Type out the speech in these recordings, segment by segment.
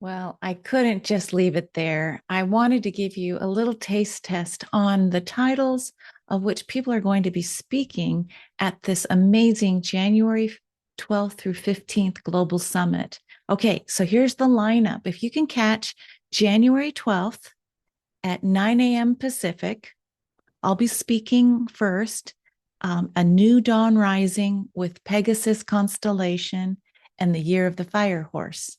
Well, I couldn't just leave it there. I wanted to give you a little taste test on the titles of which people are going to be speaking at this amazing January 12th through 15th Global Summit. Okay, so here's the lineup. If you can catch January 12th at 9 a.m. Pacific, I'll be speaking first, A New Dawn Rising with Pegasus Constellation and the Year of the Fire Horse.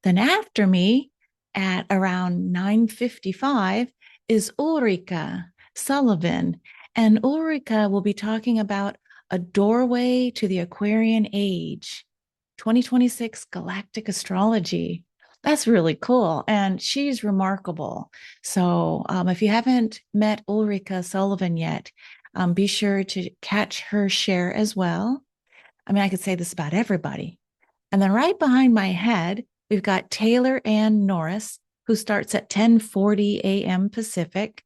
Then after me, at around 9:55, is Ulrika Sullivan. And Ulrika will be talking about A Doorway to the Aquarian Age, 2026 Galactic Astrology. That's really cool. And she's remarkable. So if you haven't met Ulrika Sullivan yet, be sure to catch her share as well. I mean, I could say this about everybody. And then right behind my head, we've got Taylor Ann Norris, who starts at 10:40 a.m. Pacific.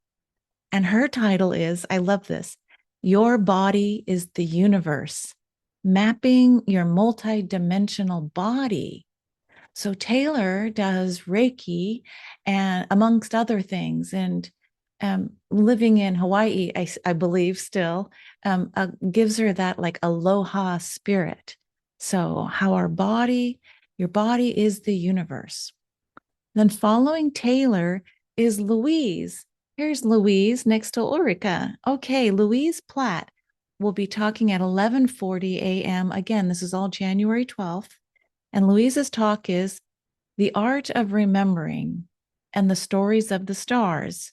And her title is, I love this, Your Body is the Universe, Mapping Your Multidimensional Body. So Taylor does Reiki and amongst other things, and living in Hawaii, I believe still, gives her that like aloha spirit. So how your body is the universe. Then following Taylor is Louise. Here's Louise next to Ulrika. Okay, Louise Platt will be talking at 11:40 a.m. Again, this is all January 12th. And Louise's talk is The Art of Remembering and the Stories of the Stars,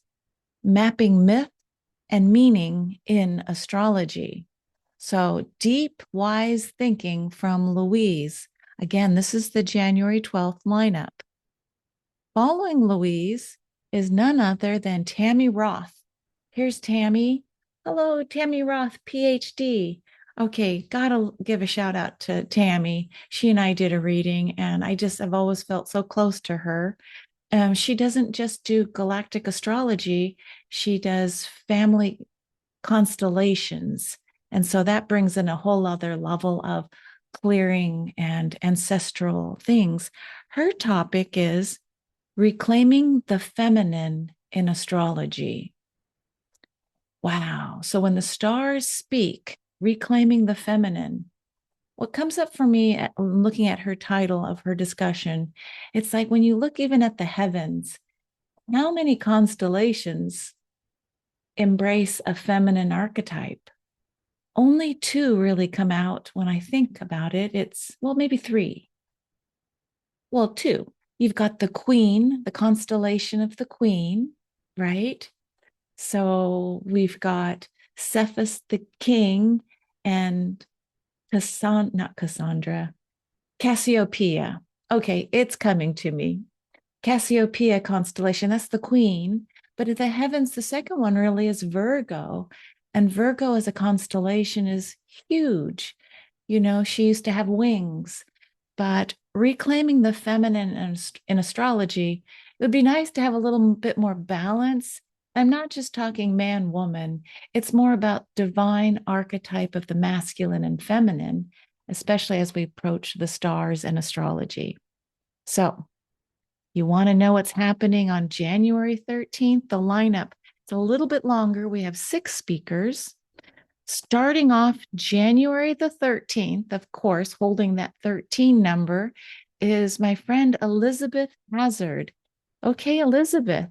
Mapping Myth and Meaning in Astrology. So deep, wise thinking from Louise. Again, this is the January 12th lineup. Following Louise is none other than Tammy Roth. Here's Tammy. Hello, Tammy Roth, PhD. Okay, gotta give a shout out to Tammy. She and I did a reading, and I've always felt so close to her. She doesn't just do galactic astrology, she does family constellations. And so that brings in a whole other level of clearing and ancestral things. Her topic is reclaiming the feminine in astrology. Wow. So when the stars speak, reclaiming the feminine, what comes up for me looking at her title of her discussion, it's like when you look even at the heavens, how many constellations embrace a feminine archetype? Only two really come out when I think about it. It's, well, maybe three. Well, two. You've got the Queen, the constellation of the Queen, right? So we've got Cephas the King and not Cassandra, Cassiopeia. Okay, it's coming to me. Cassiopeia constellation, that's the Queen. But in the heavens, the second one really is Virgo. And Virgo as a constellation is huge. You know, she used to have wings. But reclaiming the feminine in astrology, it would be nice to have a little bit more balance. I'm not just talking man, woman. It's more about divine archetype of the masculine and feminine, especially as we approach the stars and astrology. So you want to know what's happening on January 13th? The lineup, it's a little bit longer. We have 6 speakers. Starting off January the 13th, of course, holding that 13 number, is my friend Elizabeth Hazard. Okay, Elizabeth,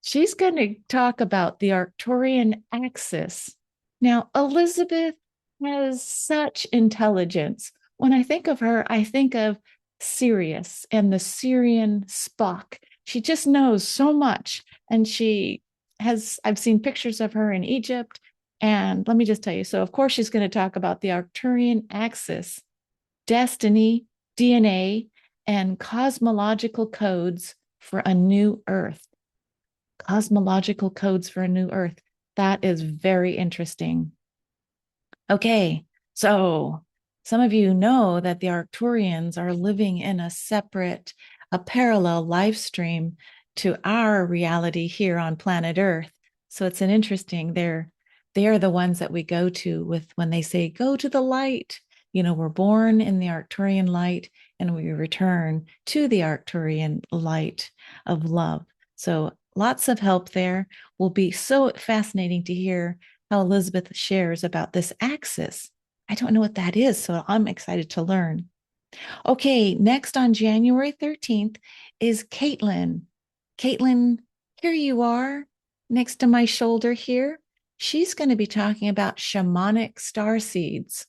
she's going to talk about the Arcturian axis. Now, Elizabeth has such intelligence. When I think of her, I think of Sirius and the Syrian Spock. She just knows so much. And I've seen pictures of her in Egypt. And let me just tell you, so of course she's going to talk about the Arcturian axis, destiny, DNA, and cosmological codes for a new Earth. Cosmological codes for a new Earth. That is very interesting. Okay, so some of you know that the Arcturians are living in a parallel live stream to our reality here on planet Earth. So it's an interesting, they are the ones that we go to with when they say, go to the light. We're born in the Arcturian light and we return to the Arcturian light of love. So lots of help there. Will be so fascinating to hear how Elizabeth shares about this axis. I don't know what that is, so I'm excited to learn. Okay, next on January 13th is Caitlin. Caitlin, here you are next to my shoulder here. She's going to be talking about shamanic star seeds.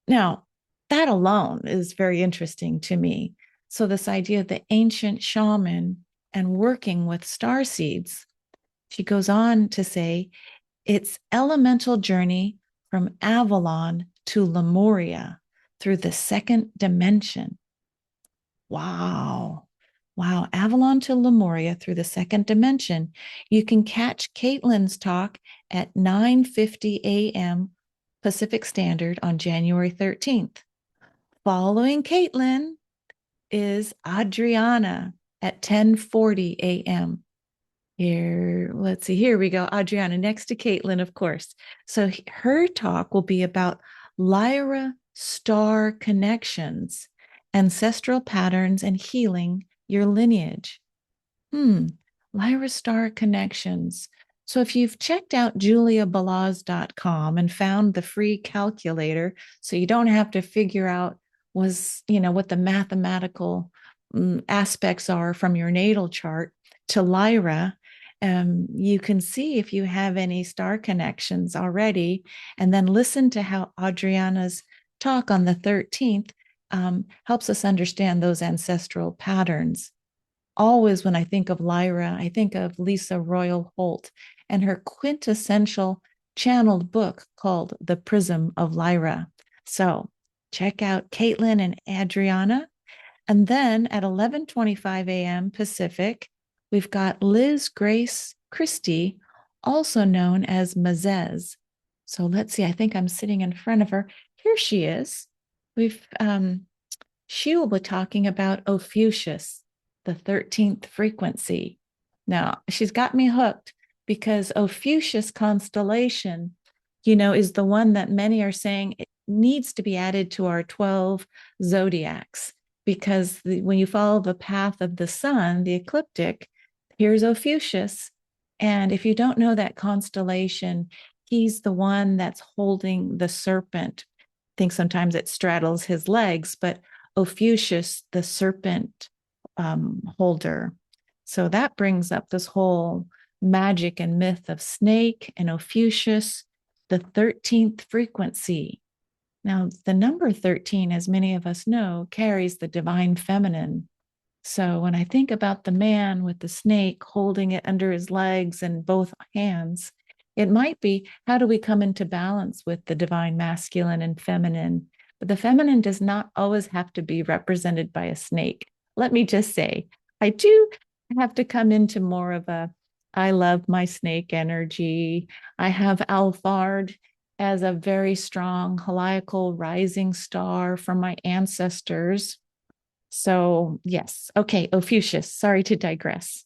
Now, that alone is very interesting to me. So, this idea of the ancient shaman and working with star seeds, she goes on to say its elemental journey from Avalon to Lemuria through the second dimension. Wow. Wow. Avalon to Lemuria through the second dimension. You can catch Caitlin's talk at 9:50 a.m. Pacific Standard on January 13th. Following Caitlin is Adriana at 10:40 a.m. Here, let's see, here we go. Adriana next to Caitlin, of course. So her talk will be about Lyra star connections, ancestral patterns, and healing your lineage. Lyra star connections. So if you've checked out juliabalaz.com and found the free calculator, so you don't have to figure out what the mathematical aspects are from your natal chart to Lyra, you can see if you have any star connections already, and then listen to how Adriana's talk on the 13th helps us understand those ancestral patterns. Always, when I think of Lyra, I think of Lisa Royal Holt and her quintessential channeled book called The Prism of Lyra. So check out Caitlin and Adriana. And then at 11:25 a.m. Pacific, we've got Liz Grace Christie, also known as Mazez. So let's see, I think I'm sitting in front of her. Here she is. She will be talking about Ophiuchus, the 13th frequency. Now, she's got me hooked because Ophiuchus constellation, is the one that many are saying it needs to be added to our 12 zodiacs, because when you follow the path of the sun, the ecliptic, here's Ophiuchus. And if you don't know that constellation, he's the one that's holding the serpent. I think sometimes it straddles his legs, but Ophiuchus, the serpent holder. So that brings up this whole magic and myth of snake and Ophiuchus, the 13th frequency. Now, the number 13, as many of us know, carries the divine feminine. So when I think about the man with the snake holding it under his legs and both hands, it might be, how do we come into balance with the divine masculine and feminine? But the feminine does not always have to be represented by a snake. Let me just say, I do have to come into more of I love my snake energy. I have Alphard as a very strong heliacal rising star from my ancestors. So yes, okay, Ophiuchus, sorry to digress.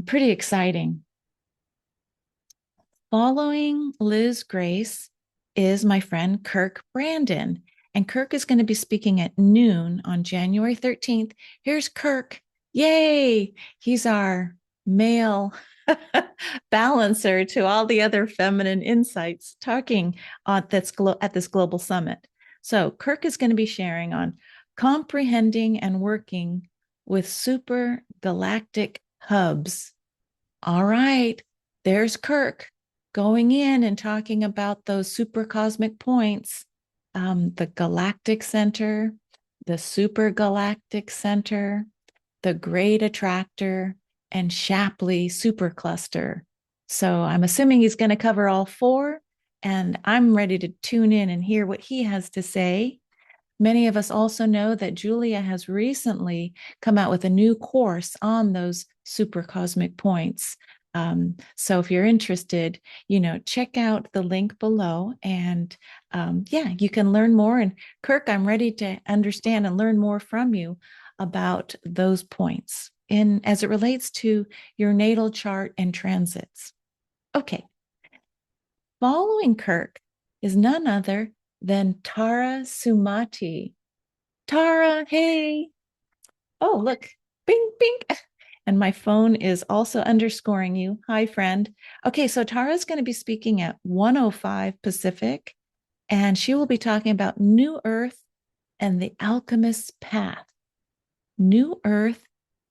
Pretty exciting. Following Liz Grace is my friend Kirk Brandon. And Kirk is going to be speaking at noon on January 13th. Here's Kirk. Yay! He's our male balancer to all the other feminine insights talking at this global summit. So Kirk is going to be sharing on comprehending and working with super galactic hubs. All right, there's Kirk going in and talking about those super cosmic points, the galactic center, the super galactic center, the great attractor, and Shapley supercluster. So I'm assuming he's going to cover all four, and I'm ready to tune in and hear what he has to say. Many of us also know that Julia has recently come out with a new course on those super cosmic points. So if you're interested, check out the link below, and you can learn more. And Kirk, I'm ready to understand and learn more from you about those points as it relates to your natal chart and transits. Okay. following Kirk is none other than Tara Sumati. Tara, hey. Oh, look, bing, bing. And my phone is also underscoring you. Hi, friend. Okay, so Tara's going to be speaking at 1:05 Pacific, and she will be talking about New Earth and the Alchemist's Path. New Earth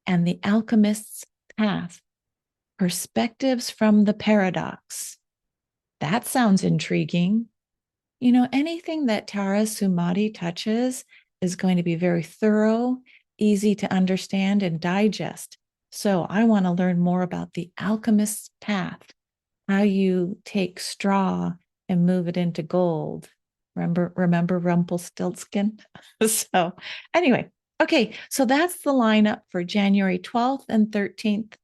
and the Alchemist's Path. Perspectives from the Paradox. That sounds intriguing. You know, anything that Tara Sumati touches is going to be very thorough, easy to understand and digest. So I want to learn more about the alchemist's path, how you take straw and move it into gold. Remember Rumpelstiltskin? So anyway, okay, so that's the lineup for January 12th and 13th.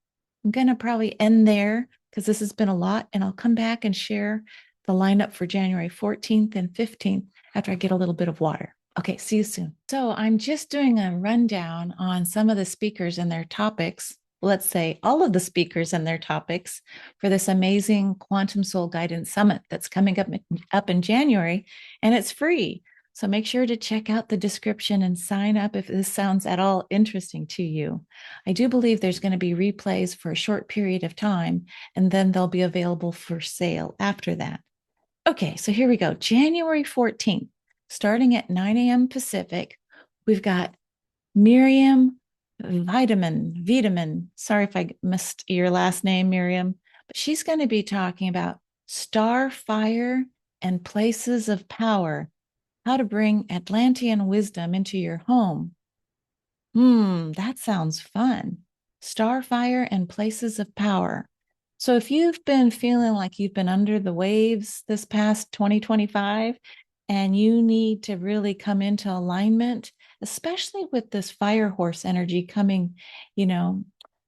I'm going to probably end there because this has been a lot, and I'll come back and share the lineup for January 14th and 15th after I get a little bit of water. Okay, see you soon. So I'm just doing a rundown on some of the speakers and their topics. Let's say all of the speakers and their topics for this amazing Quantum Soul Guidance Summit that's coming up in January, and it's free. So make sure to check out the description and sign up if this sounds at all interesting to you. I do believe there's going to be replays for a short period of time, and then they'll be available for sale after that. Okay, so here we go. January 14th, starting at 9 a.m. Pacific, we've got Miriam Vitamin. Sorry if I missed your last name, Miriam, but she's going to be talking about star fire and places of power, how to bring Atlantean wisdom into your home. That sounds fun. Starfire and places of power. So if you've been feeling like you've been under the waves this past 2025 and you need to really come into alignment, especially with this fire horse energy coming,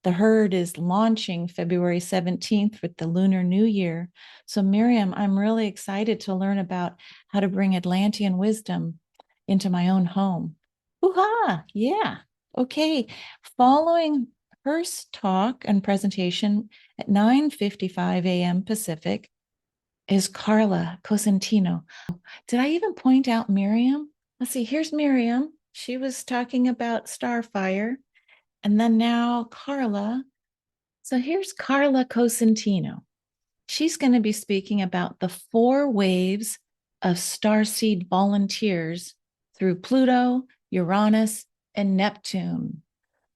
the herd is launching February 17th with the Lunar New Year. So Miriam, I'm really excited to learn about how to bring Atlantean wisdom into my own home. Hoo-ha! Yeah. Okay. Following her talk and presentation at 9:55 a.m. Pacific is Carla Cosentino. Did I even point out Miriam? Let's see. Here's Miriam. She was talking about Starfire. And then now Carla. So here's Carla Cosentino. She's going to be speaking about the 4 waves of starseed volunteers through Pluto, Uranus, and Neptune,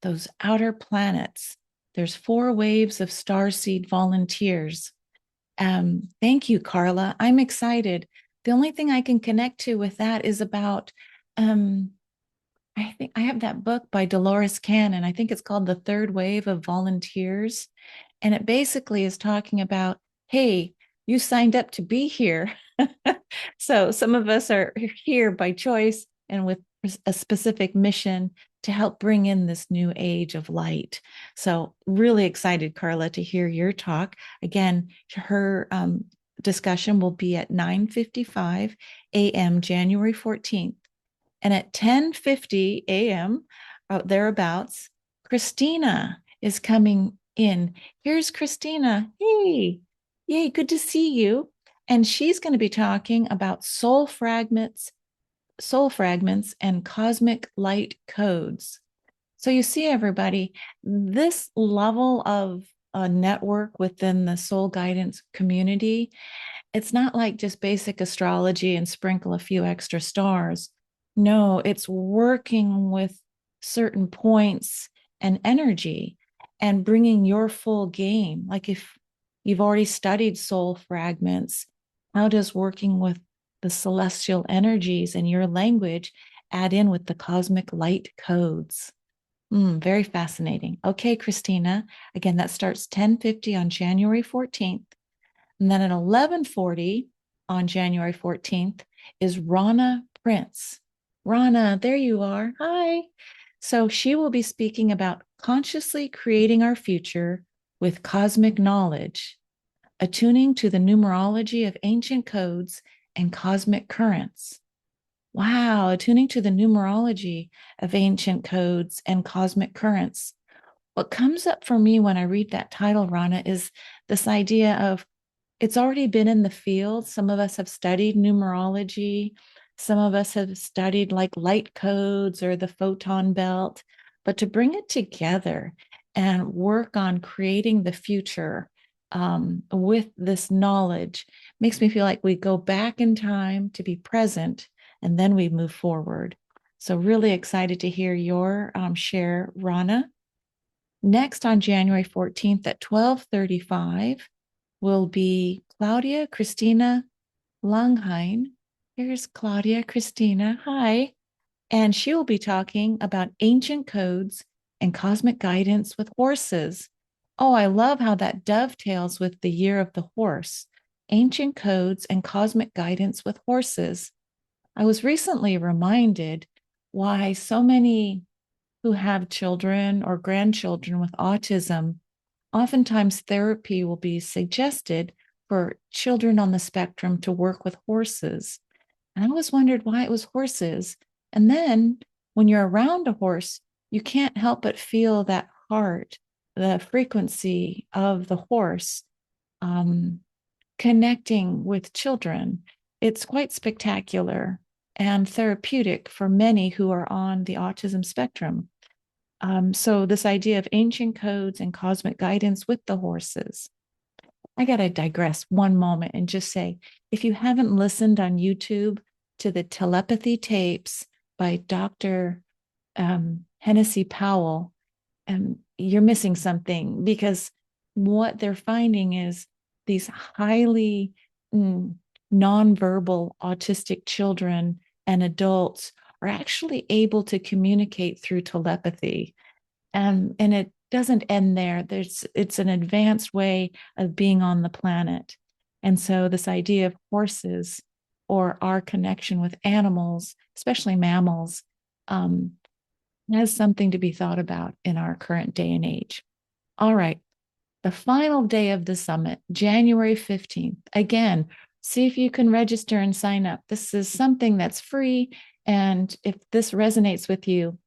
those outer planets. There's 4 waves of starseed volunteers. Thank you, Carla. I'm excited. The only thing I can connect to with that is about, I think I have that book by Dolores Cannon. I think it's called The Third Wave of Volunteers. And it basically is talking about, hey, you signed up to be here. So some of us are here by choice and with a specific mission to help bring in this new age of light. So really excited, Carla, to hear your talk. Again, her discussion will be at 9:55 a.m. January 14th. And at 10:50 a.m., thereabouts, Christina is coming in. Here's Christina. Hey, yay, good to see you. And she's going to be talking about soul fragments, and cosmic light codes. So you see, everybody, this level of a network within the soul guidance community, it's not like just basic astrology and sprinkle a few extra stars. No, it's working with certain points and energy and bringing your full game. Like if you've already studied soul fragments, how does working with the celestial energies in your language add in with the cosmic light codes? Very fascinating. Okay, Christina. Again, that starts 10:50 on January 14th. And then at 11:40 on January 14th is Rana Prince. Rana, there you are. Hi. So she will be speaking about consciously creating our future with cosmic knowledge, attuning to the numerology of ancient codes and cosmic currents. Wow, attuning to the numerology of ancient codes and cosmic currents. What comes up for me when I read that title, Rana, is this idea of it's already been in the field. Some of us have studied numerology. Some of us have studied like light codes or the photon belt. But to bring it together and work on creating the future with this knowledge makes me feel like we go back in time to be present and then we move forward. So, really excited to hear your share, Rana. Next on January 14th at 12:35 will be Claudia Christina Langheim. Here's Claudia Christina. Hi. And she will be talking about ancient codes and cosmic guidance with horses. Oh, I love how that dovetails with the year of the horse. Ancient codes and cosmic guidance with horses. I was recently reminded why so many who have children or grandchildren with autism, oftentimes therapy will be suggested for children on the spectrum to work with horses. And I always wondered why it was horses. And then when you're around a horse, you can't help but feel that heart, the frequency of the horse um, connecting with children. It's quite spectacular and therapeutic for many who are on the autism spectrum. So, this idea of ancient codes and cosmic guidance with the horses. I got to digress one moment and just say if you haven't listened on YouTube to the telepathy tapes by Dr. Hennessy Powell, you're missing something because what they're finding is these highly nonverbal autistic children and adults are actually able to communicate through telepathy. And it doesn't end there. It's an advanced way of being on the planet. And so this idea of horses or our connection with animals, especially mammals, has something to be thought about in our current day and age. All right. The final day of the summit, January 15th. Again, see if you can register and sign up. This is something that's free. And if this resonates with you,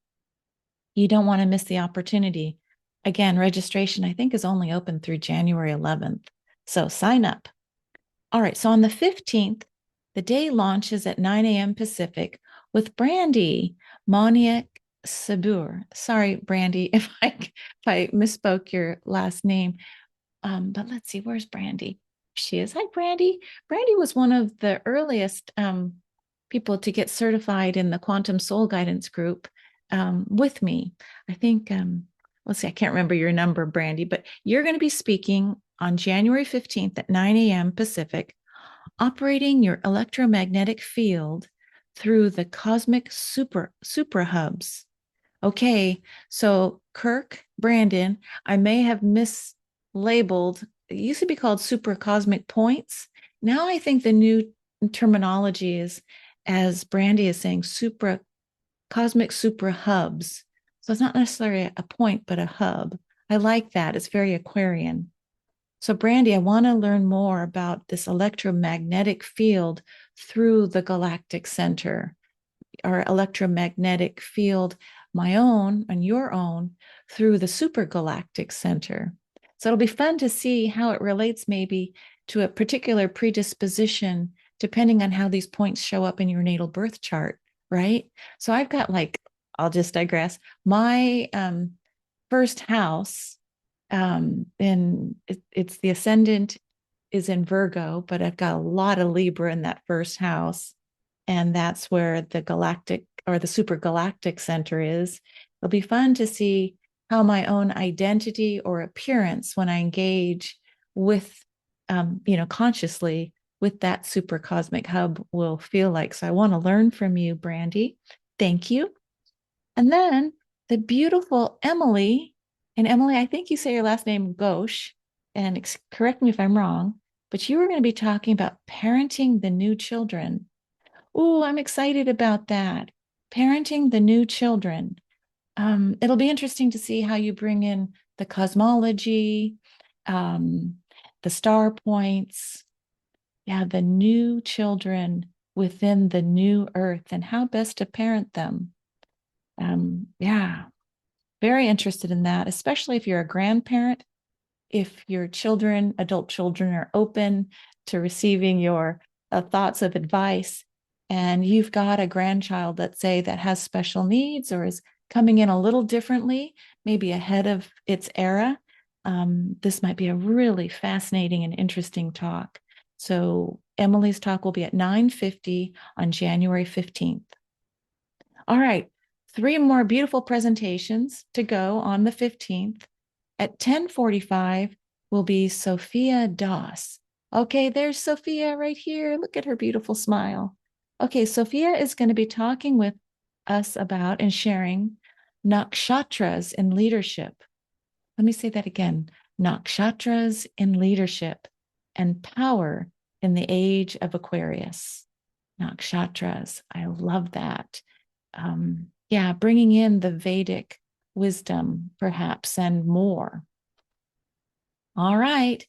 you don't want to miss the opportunity. Again, registration, I think, is only open through January 11th. So sign up. All right. So on the 15th, the day launches at 9 a.m. Pacific with Brandy Moniak Sabur. Sorry, Brandy, if I misspoke your last name. But let's see, where's Brandy? She is. Hi, Brandy. Brandy was one of the earliest people to get certified in the Quantum Soul Guidance group with me. I think, let's see, I can't remember your number, Brandy, but you're going to be speaking on January 15th at 9 a.m. Pacific, operating your electromagnetic field through the cosmic super hubs. Okay, so Kirk, Brandon, I may have mislabeled. It used to be called super cosmic points. Now I think the new terminology is, as Brandy is saying, cosmic super hubs. So it's not necessarily a point, but a hub. I like that. It's very Aquarian. So, Brandy, I want to learn more about this electromagnetic field through the galactic center, or electromagnetic field, my own and your own, through the supergalactic center. So it'll be fun to see how it relates maybe to a particular predisposition, depending on how these points show up in your natal birth chart, right? So I've got I'll just digress. My first house, it's the ascendant is in Virgo, but I've got a lot of Libra in that first house. And that's where the galactic or the super galactic center is. It'll be fun to see how my own identity or appearance when I engage with, consciously with that super cosmic hub will feel like. So I want to learn from you, Brandy. Thank you. And then the beautiful Emily, and Emily, I think you say your last name Ghosh, and correct me if I'm wrong, but you were going to be talking about parenting the new children. Oh, I'm excited about that. Parenting the new children. It'll be interesting to see how you bring in the cosmology, the star points, the new children within the new earth and how best to parent them. Very interested in that, especially if you're a grandparent. if your children, adult children, are open to receiving your thoughts of advice, and you've got a grandchild, let's say, that has special needs or is coming in a little differently, maybe ahead of its era, this might be a really fascinating and interesting talk. So Emily's talk will be at 9:50 on January 15th. All right, 3 more beautiful presentations to go on the 15th. At 10:45 will be Sophia Doss. Okay, there's Sophia right here. Look at her beautiful smile. Okay, Sophia is going to be talking with us about and sharing nakshatras in leadership. Let me say that again. Nakshatras in leadership and power in the age of Aquarius. Nakshatras. I love that. Yeah, bringing in the Vedic wisdom, perhaps, and more. All right.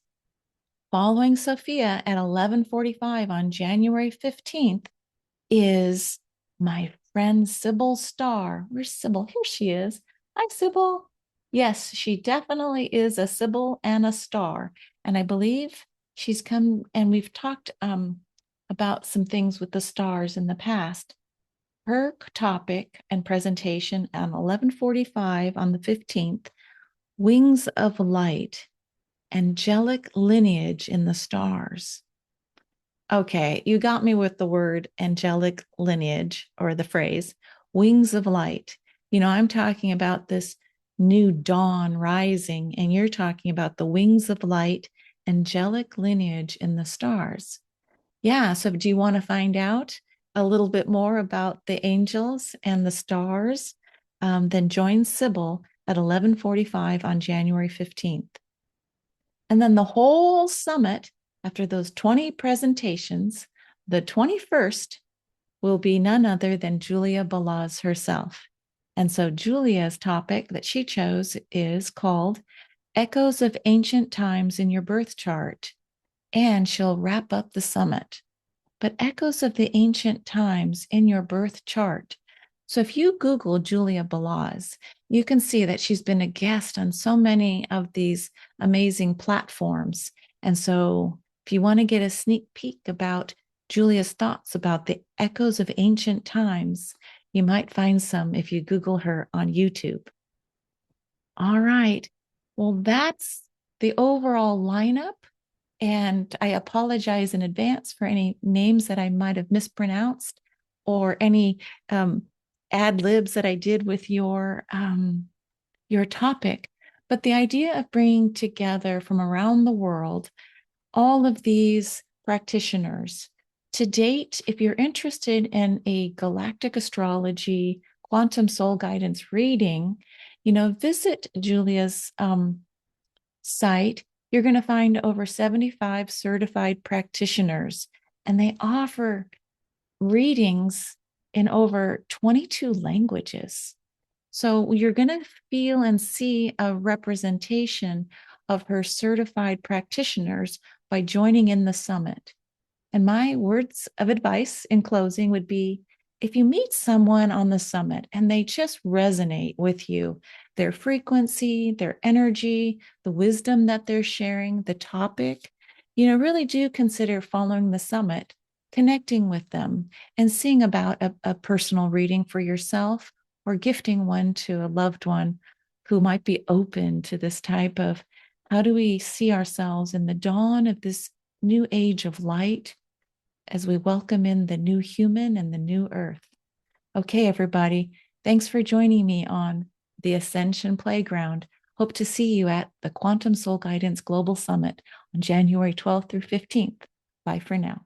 Following Sophia at 11:45 on January 15th is my friend Sybil Starr. Where's Sybil? Here she is. Hi, Sybil. Yes, she definitely is a Sybil and a star. And I believe she's come, and we've talked about some things with the stars in the past. Her topic and presentation at 11:45 on the 15th, Wings of Light, Angelic Lineage in the Stars. Okay, you got me with the word angelic lineage, or the phrase wings of light. You know, I'm talking about this new dawn rising, and you're talking about the wings of light, angelic lineage in the stars. Yeah, so do you want to find out a little bit more about the angels and the stars? Then join Sybil at 11:45 on January 15th. And then the whole summit, after those 20 presentations, the 21st will be none other than Julia Balaz herself. And so Julia's topic that she chose is called Echoes of Ancient Times in Your Birth Chart. And she'll wrap up the summit. But echoes of the ancient times in your birth chart. So if you Google Julia Balaz, you can see that she's been a guest on so many of these amazing platforms. And so if you want to get a sneak peek about Julia's thoughts about the echoes of ancient times, you might find some if you Google her on YouTube. All right. Well, that's the overall lineup. And I apologize in advance for any names that I might have mispronounced or any ad libs that I did with your topic. But the idea of bringing together from around the world all of these practitioners. To date, if you're interested in a galactic astrology, quantum soul guidance reading, visit Julia's site. You're going to find over 75 certified practitioners, and they offer readings in over 22 languages. So you're going to feel and see a representation of her certified practitioners by joining in the summit. And my words of advice in closing would be, if you meet someone on the summit and they just resonate with you, their frequency, their energy, the wisdom that they're sharing, the topic, really do consider following the summit, connecting with them, and seeing about a personal reading for yourself or gifting one to a loved one who might be open to this type of how do we see ourselves in the dawn of this new age of light as we welcome in the new human and the new earth. Okay, everybody, thanks for joining me on the Ascension Playground. Hope to see you at the Quantum Soul Guidance Global Summit on January 12th through 15th. Bye for now.